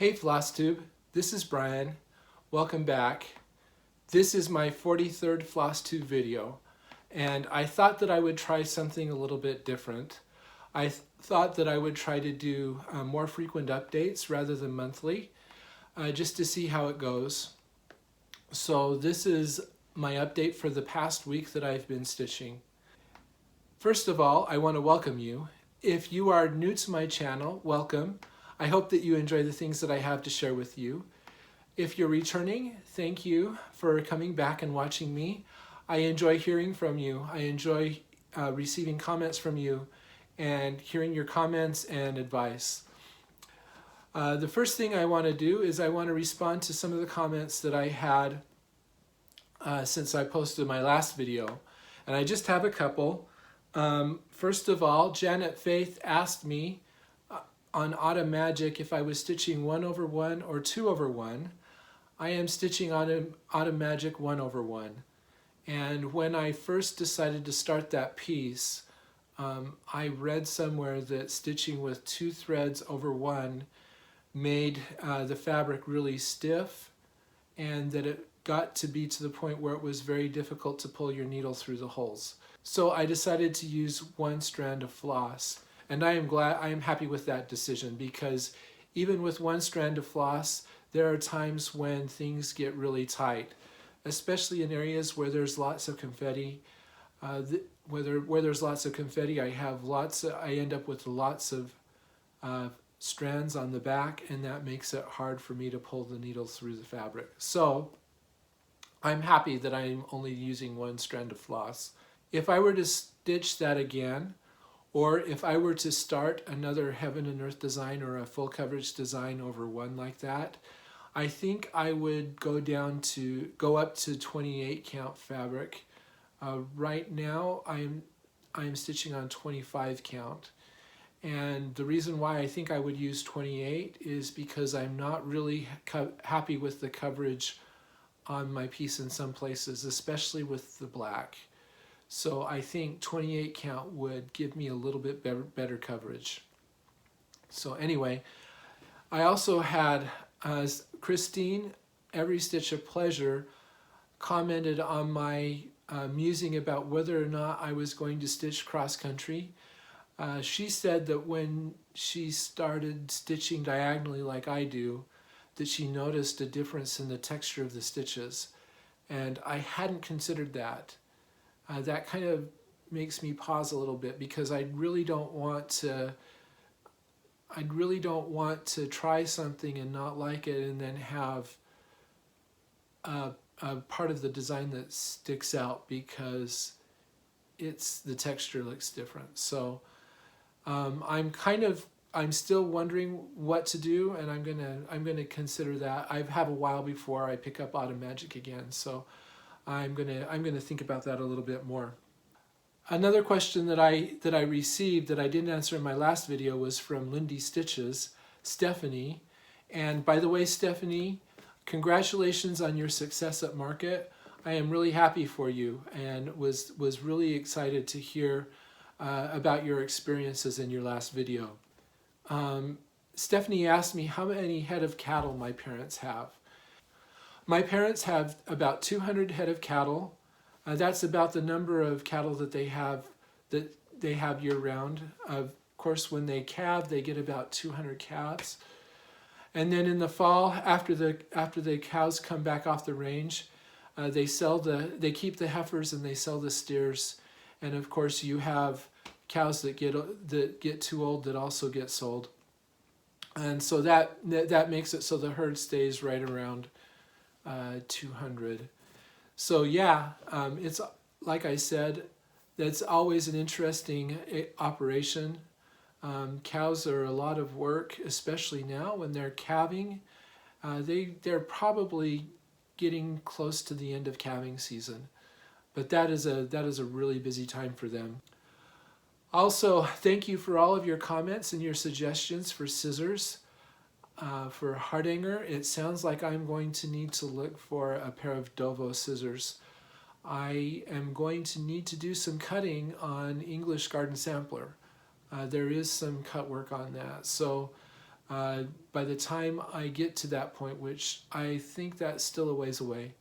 Hey FlossTube, this is Brian. Welcome back. This is my 43rd FlossTube video, and I thought that I would try something a little bit different. I thought that I would try to do more frequent updates rather than monthly, just to see how it goes. So this is my update for the past week that I've been stitching. First of all, I want to welcome you. If you are new to my channel, welcome. I hope that you enjoy the things that I have to share with you. If you're returning, thank you for coming back and watching me. I enjoy hearing from you. I enjoy receiving comments from you and hearing your comments and advice. The first thing I want to do is I want to respond to some of the comments that I had since I posted my last video. And I just have a couple. First of all, Janet Faith asked me on Autumn Magic if I was stitching 1/1 or 2/1. I am stitching Autumn Magic 1/1. And when I first decided to start that piece, I read somewhere that stitching with 2 threads over 1 made the fabric really stiff, and that it got to be to the point where it was very difficult to pull your needle through the holes. So I decided to use 1 strand of floss. And I am happy with that decision, because even with 1 strand of floss, there are times when things get really tight, especially in areas where there's lots of confetti. Where there's lots of confetti, I end up with lots of strands on the back, and that makes it hard for me to pull the needle through the fabric. So I'm happy that I'm only using 1 strand of floss. If I were to stitch that again, or if I were to start another Heaven and Earth design or a full coverage design over 1 like that, I think I would go up to 28 count fabric. Right now I'm stitching on 25 count. And the reason why I think I would use 28 is because I'm not really happy with the coverage on my piece in some places, especially with the black. So I think 28 count would give me a little bit better coverage. So anyway, I also had Christine, Every Stitch of Pleasure, commented on my musing about whether or not I was going to stitch cross country. She said that when she started stitching diagonally like I do, that she noticed a difference in the texture of the stitches. And I hadn't considered that. That kind of makes me pause a little bit, because I really don't want to try something and not like it and then have a part of the design that sticks out because the texture looks different. So I'm still wondering what to do, and I'm gonna consider that. I have a while before I pick up Autumn Magic again, so I'm gonna think about that a little bit more. Another question that I received that I didn't answer in my last video was from Lindy Stitches, Stephanie. And by the way, Stephanie, congratulations on your success at market. I am really happy for you, and was really excited to hear about your experiences in your last video. Stephanie asked me how many head of cattle my parents have. My parents have about 200 head of cattle. That's about the number of cattle that they have year-round. Of course, when they calve, they get about 200 calves. And then in the fall, after the cows come back off the range, they keep the heifers and they sell the steers. And of course, you have cows that get too old that also get sold. And so that makes it so the herd stays right around 200. So yeah, it's like I said, that's always an interesting operation. Cows are a lot of work, especially now when they're calving. They're probably getting close to the end of calving season, but that is a really busy time for them. Also, thank you for all of your comments and your suggestions for scissors. For Hardanger, it sounds like I'm going to need to look for a pair of Dovo scissors. I am going to need to do some cutting on English Garden Sampler. There is some cut work on that, so By the time I get to that point, which I think that's still a ways away,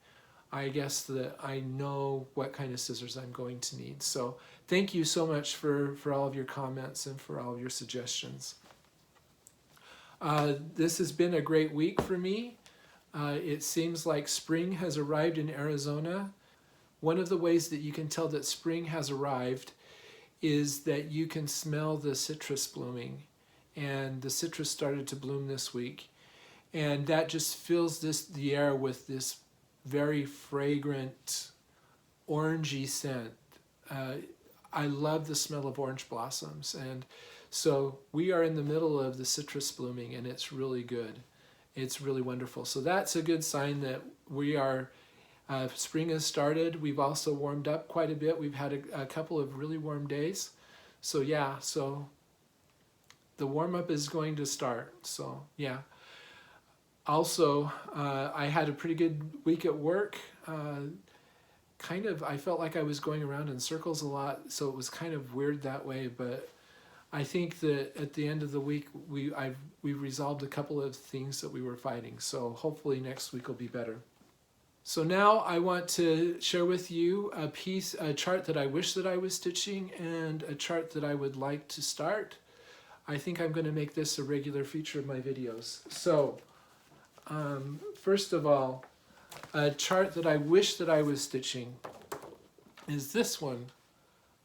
I guess that I know what kind of scissors I'm going to need. So thank you so much for all of your comments and for all of your suggestions. This has been a great week for me. It seems like spring has arrived in Arizona. One of the ways that you can tell that spring has arrived is that you can smell the citrus blooming. And the citrus started to bloom this week. And that just fills the air with this very fragrant orangey scent. I love the smell of orange blossoms, and so we are in the middle of the citrus blooming, and it's really good. It's really wonderful. So that's a good sign that we are, spring has started. We've also warmed up quite a bit. We've had a couple of really warm days. So yeah, so the warm up is going to start. So yeah. Also, I had a pretty good week at work. I felt like I was going around in circles a lot, so it was kind of weird that way, but I think that at the end of the week, we resolved a couple of things that we were fighting, so hopefully next week will be better. So now I want to share with you a chart that I wish that I was stitching and a chart that I would like to start. I think I'm going to make this a regular feature of my videos. So first of all, a chart that I wish that I was stitching is this one.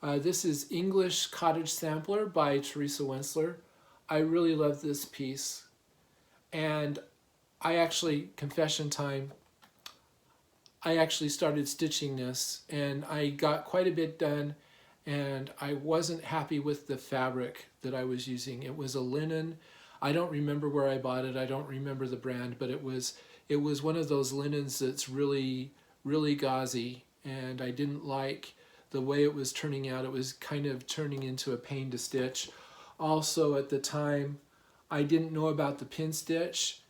This is English Cottage Sampler by Teresa Wentzler. I really love this piece. And I actually, confession time, I actually started stitching this and I got quite a bit done, and I wasn't happy with the fabric that I was using. It was a linen. I don't remember where I bought it. I don't remember the brand, but it was one of those linens that's really, really gauzy, and I didn't like the way it was turning out. It was kind of turning into a pain to stitch. Also, at the time, I didn't know about the pin stitch,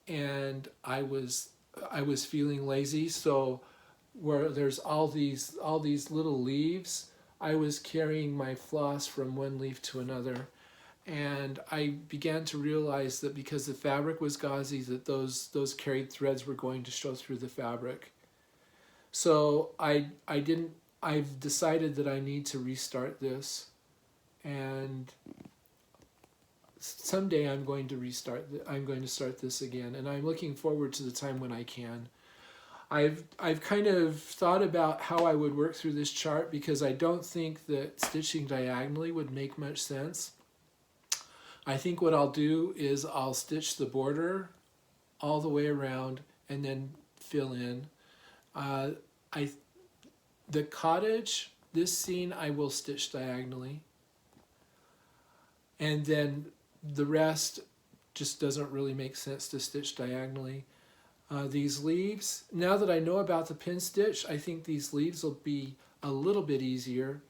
and I was feeling lazy. So where there's all these little leaves, I was carrying my floss from one leaf to another. And I began to realize that because the fabric was gauzy, that those carried threads were going to show through the fabric. So I've decided that I need to restart this, and someday I'm going to start this again, and I'm looking forward to the time when I can. I've kind of thought about how I would work through this chart, because I don't think that stitching diagonally would make much sense. I think what I'll do is I'll stitch the border all the way around and then fill in. The cottage, this scene, I will stitch diagonally. And then the rest just doesn't really make sense to stitch diagonally. These leaves, now that I know about the pin stitch, I think these leaves will be a little bit easier.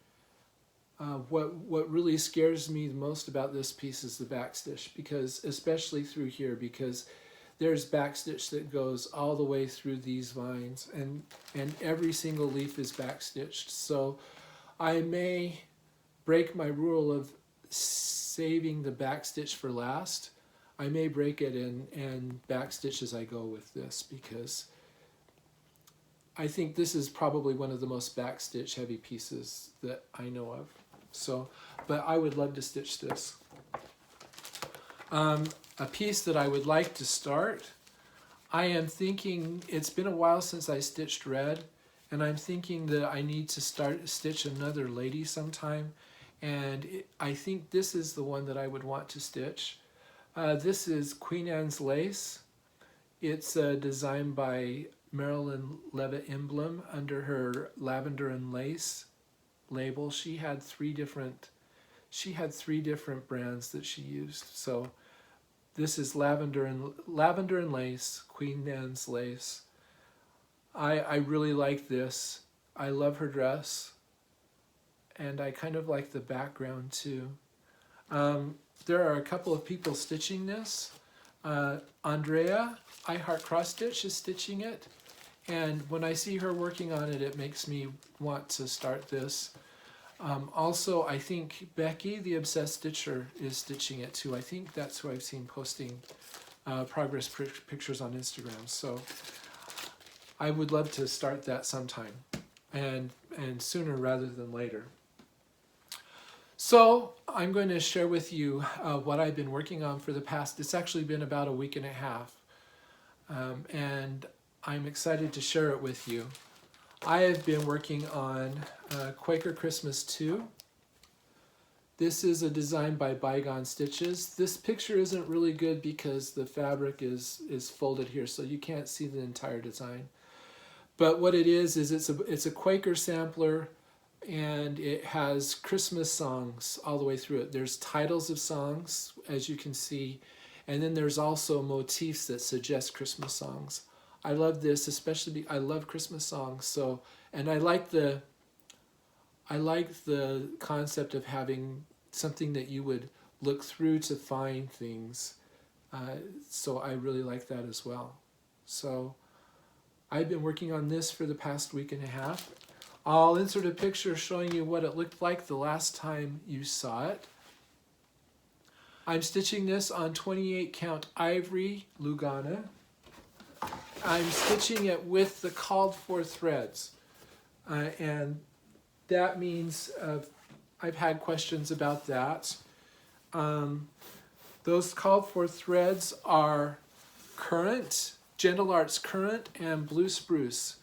What really scares me the most about this piece is the back stitch, because especially through here, because there's back stitch that goes all the way through these vines, and every single leaf is back stitched. So I may break my rule of saving the back stitch for last. I may break it and back stitch as I go with this, because I think this is probably one of the most back stitch heavy pieces that I know of. So, but I would love to stitch this. A piece that I would like to start, I am thinking, it's been a while since I stitched red, and I'm thinking that I need to stitch another lady sometime, and I think this is the one that I would want to stitch. This is Queen Anne's Lace. It's designed by Marilyn Levitt Emblem under her Lavender and Lace label. She had three different brands that she used. So this is Lavender and Lace, Queen Anne's Lace. I really like this. I love her dress, and I kind of like the background too. There are a couple of people stitching this. Andrea, I Heart Cross Stitch, is stitching it, and when I see her working on it, it makes me want to start this. Also, I think Becky, the Obsessed Stitcher, is stitching it too. I think that's who I've seen posting progress pictures on Instagram. So I would love to start that sometime, and sooner rather than later. So I'm going to share with you what I've been working on for the past, it's actually been about a week and a half. And I'm excited to share it with you. I have been working on Quaker Christmas II. This is a design by Bygone Stitches. This picture isn't really good because the fabric is folded here, so you can't see the entire design. But what it is it's a Quaker sampler, and it has Christmas songs all the way through it. There's titles of songs, as you can see, and then there's also motifs that suggest Christmas songs. I love this, especially I love Christmas songs. So, and I like the concept of having something that you would look through to find things. So I really like that as well. So I've been working on this for the past week and a half. I'll insert a picture showing you what it looked like the last time you saw it. I'm stitching this on 28 count ivory Lugana. I'm stitching it with the called for threads. And that means I've had questions about that. Those called for threads are Currant, Gentle Arts Currant, and Blue Spruce.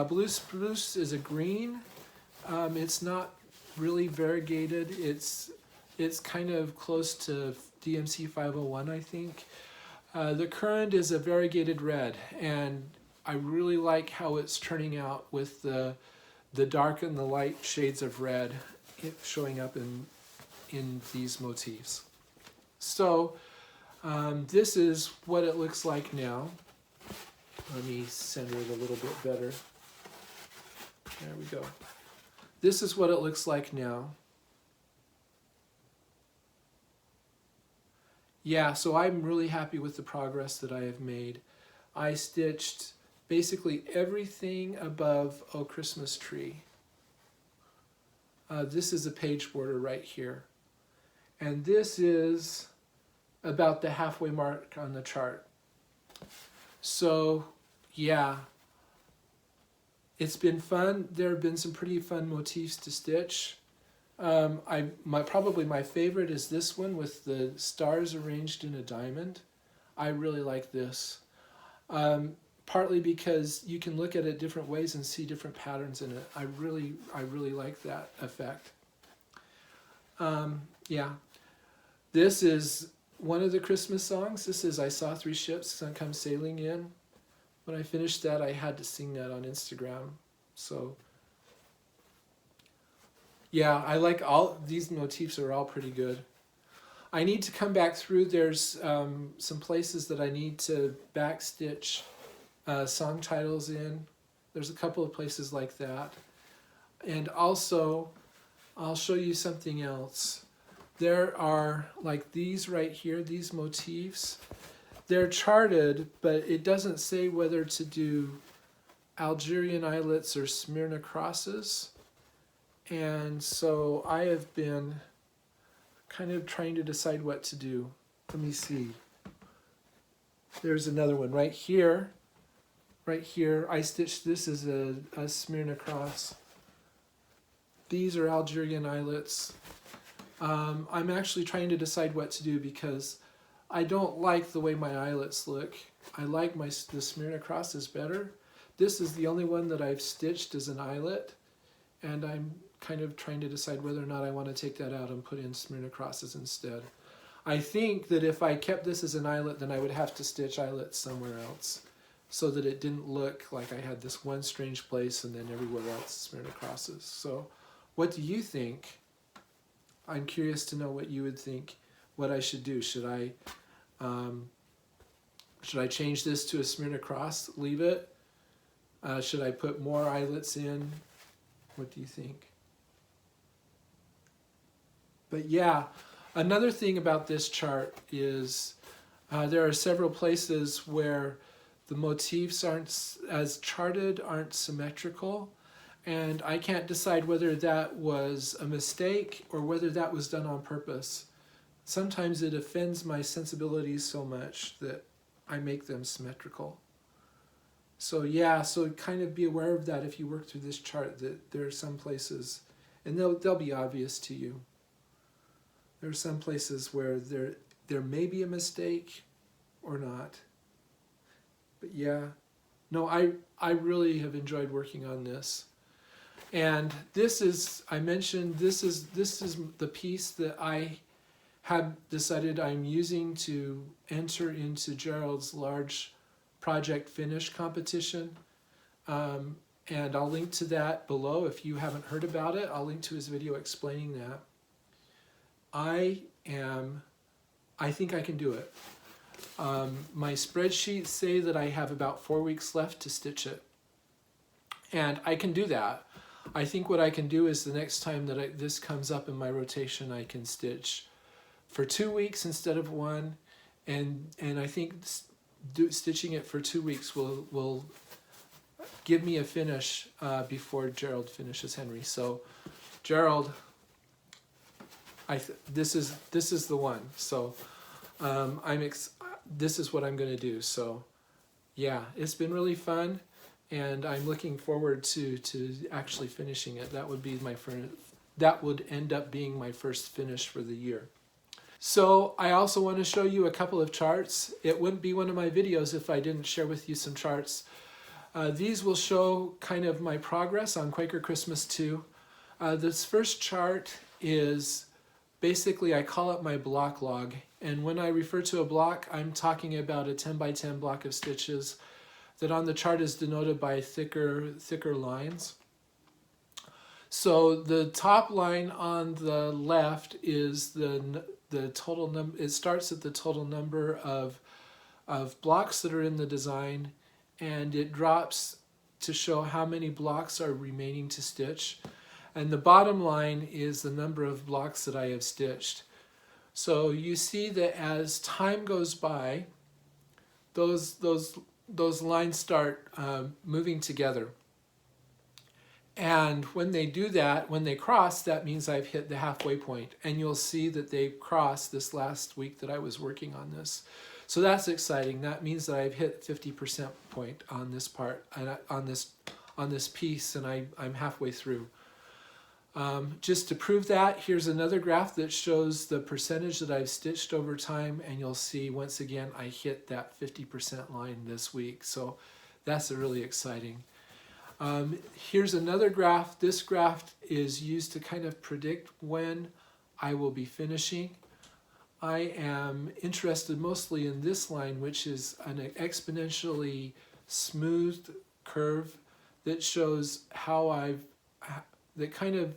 Blue Spruce is a green. It's not really variegated. It's kind of close to DMC 501, I think. The Currant is a variegated red, and I really like how it's turning out with the dark and the light shades of red showing up in these motifs. So this is what it looks like now. Let me center it a little bit better. There we go. This is what it looks like now. Yeah, so I'm really happy with the progress that I have made. I stitched basically everything above Oh Christmas Tree. This is a page border right here. And this is about the halfway mark on the chart. So, yeah, it's been fun. There have been some pretty fun motifs to stitch. Probably my favorite is this one with the stars arranged in a diamond. I really like this. Partly because you can look at it different ways and see different patterns in it. I really like that effect. Yeah, this is one of the Christmas songs. This is I Saw Three Ships Come Sailing In. When I finished that, I had to sing that on Instagram. So yeah, I like all these motifs are all pretty good. I need to come back through. There's some places that I need to backstitch song titles in. There's a couple of places like that. And also, I'll show you something else. There are like these right here, these motifs. They're charted, but it doesn't say whether to do Algerian eyelets or Smyrna crosses. And so I have been kind of trying to decide what to do. Let me see. There's another one right here. Right here, I stitched this as a Smyrna cross. These are Algerian eyelets. I'm actually trying to decide what to do because I don't like the way my eyelets look. I like the Smyrna crosses better. This is the only one that I've stitched as an eyelet, and I'm kind of trying to decide whether or not I want to take that out and put in Smyrna crosses instead. I think that if I kept this as an eyelet, then I would have to stitch eyelets somewhere else so that it didn't look like I had this one strange place and then everywhere else Smyrna crosses. So what do you think? I'm curious to know what you would think, what I should do. Should I change this to a Smyrna cross, leave it? Should I put more eyelets in? What do you think? But yeah, another thing about this chart is there are several places where the motifs aren't as charted, aren't symmetrical, And I can't decide whether that was a mistake or whether that was done on purpose. Sometimes it offends my sensibilities so much that I make them symmetrical. So yeah, so kind of be aware of that if you work through this chart, that there are some places, and they'll be obvious to you. There are some places where there may be a mistake or not. But yeah, no, I really have enjoyed working on this. And this is, I mentioned, this is the piece that I have decided I'm using to enter into Gerald's large project finish competition. And I'll link to that below if you haven't heard about it. I'll link to his video explaining that. I think I can do it. My spreadsheets say that I have about 4 weeks left to stitch it. And I can do that. I think what I can do is the next time that this comes up in my rotation, I can stitch for 2 weeks instead of 1. And I think stitching it for 2 weeks will give me a finish before Gerald finishes Henry. So Gerald, this is the one. So this is what I'm going to do. So yeah, it's been really fun, and I'm looking forward to actually finishing it. That would be that would end up being my first finish for the year. So I also want to show you a couple of charts. It wouldn't be one of my videos if I didn't share with you some charts. These will show kind of my progress on Quaker Christmas II. This first chart is basically, I call it my block log. And when I refer to a block, I'm talking about a 10 by 10 block of stitches that on the chart is denoted by thicker lines. So the top line on the left is the total number. It starts at the total number of blocks that are in the design, and it drops to show how many blocks are remaining to stitch. And the bottom line is the number of blocks that I have stitched. So you see that as time goes by, those lines start moving together. And when they do that, when they cross, that means I've hit the halfway point. And you'll see that they crossed this last week that I was working on this. So that's exciting. That means that I've hit 50% point on this part, on this piece, and I'm halfway through. Just to prove that, here's another graph that shows the percentage that I've stitched over time, and you'll see once again I hit that 50% line this week. So that's really exciting. Here's another graph. This graph is used to kind of predict when I will be finishing. I am interested mostly in this line, which is an exponentially smoothed curve that shows that kind of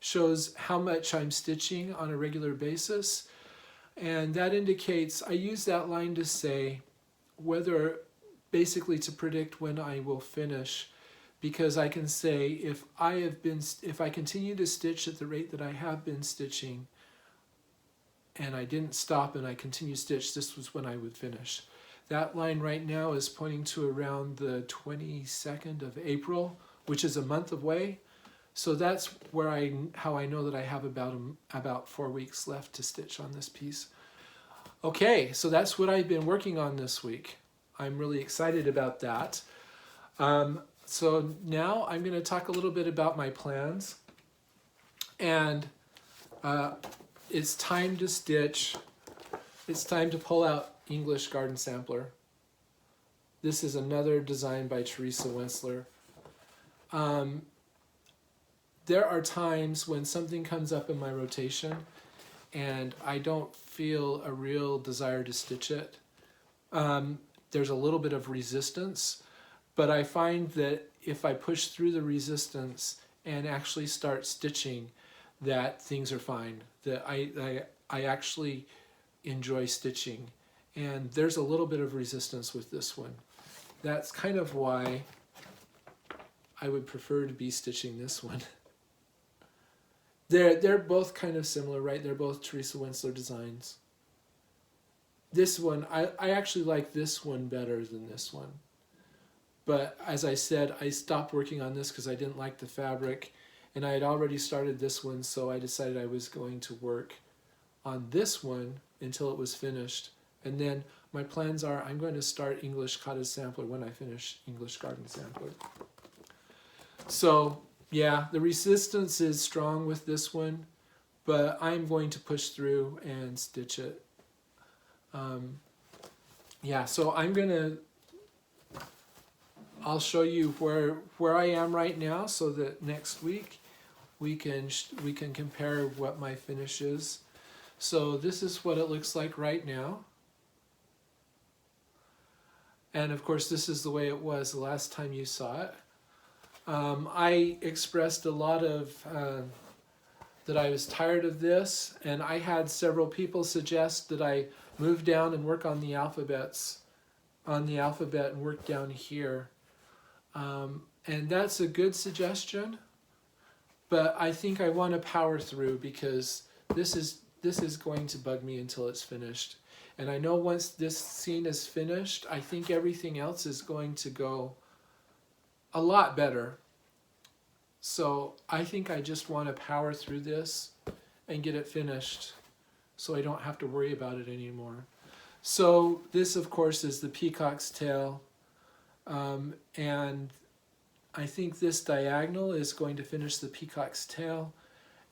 shows how much I'm stitching on a regular basis. And that indicates, I use that line to say whether, basically to predict when I will finish, because I can say if I continue to stitch at the rate that I have been stitching, and I didn't stop and I continue to stitch, this was when I would finish. That line right now is pointing to around the 22nd of April, which is a month away. So that's where how I know that I have about 4 weeks left to stitch on this piece. Okay, so that's what I've been working on this week. I'm really excited about that. So now I'm going to talk a little bit about my plans. And it's time to stitch. It's time to pull out English Garden Sampler. This is another design by Teresa Wentzler. There are times when something comes up in my rotation and I don't feel a real desire to stitch it. There's a little bit of resistance, but I find that if I push through the resistance and actually start stitching, that things are fine, that I actually enjoy stitching. And there's a little bit of resistance with this one. That's kind of why I would prefer to be stitching this one. They're both kind of similar, right? They're both Teresa Wentzler designs. This one, I actually like this one better than this one. But as I said, I stopped working on this because I didn't like the fabric, and I had already started this one, so I decided I was going to work on this one until it was finished. And then my plans are I'm going to start English Cottage Sampler when I finish English Garden Sampler. So yeah, the resistance is strong with this one, but I'm going to push through and stitch it. Yeah, so I'll show you where I am right now, so that next week we can compare what my finish is. So this is what it looks like right now. And of course, this is the way it was the last time you saw it. I expressed a lot of that I was tired of this, and I had several people suggest that I move down and work on the alphabet and work down here. And that's a good suggestion, but I think I want to power through because this is going to bug me until it's finished. And I know once this scene is finished, I think everything else is going to go a lot better. So I think I just want to power through this and get it finished so I don't have to worry about it anymore. So this, of course, is the peacock's tail. And I think this diagonal is going to finish the peacock's tail,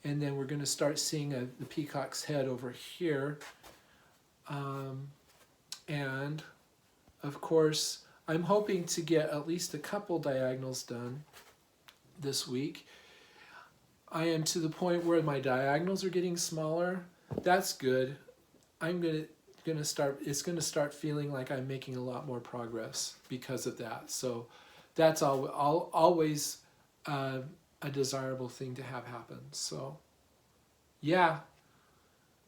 and then we're going to start seeing the peacock's head over here. And of course, I'm hoping to get at least a couple diagonals done this week. I am to the point where my diagonals are getting smaller. That's good. It's going to start feeling like I'm making a lot more progress because of that. So that's always a desirable thing to have happen. So yeah,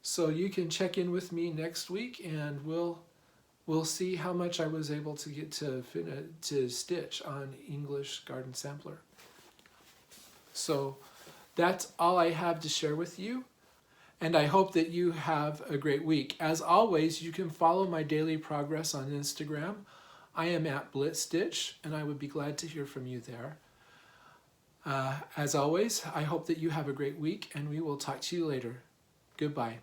so you can check in with me next week, and we'll see how much I was able to get to stitch on English Garden Sampler. So that's all I have to share with you. And I hope that you have a great week. As always, you can follow my daily progress on Instagram. I am at blitstitch, and I would be glad to hear from you there. As always, I hope that you have a great week, and we will talk to you later. Goodbye.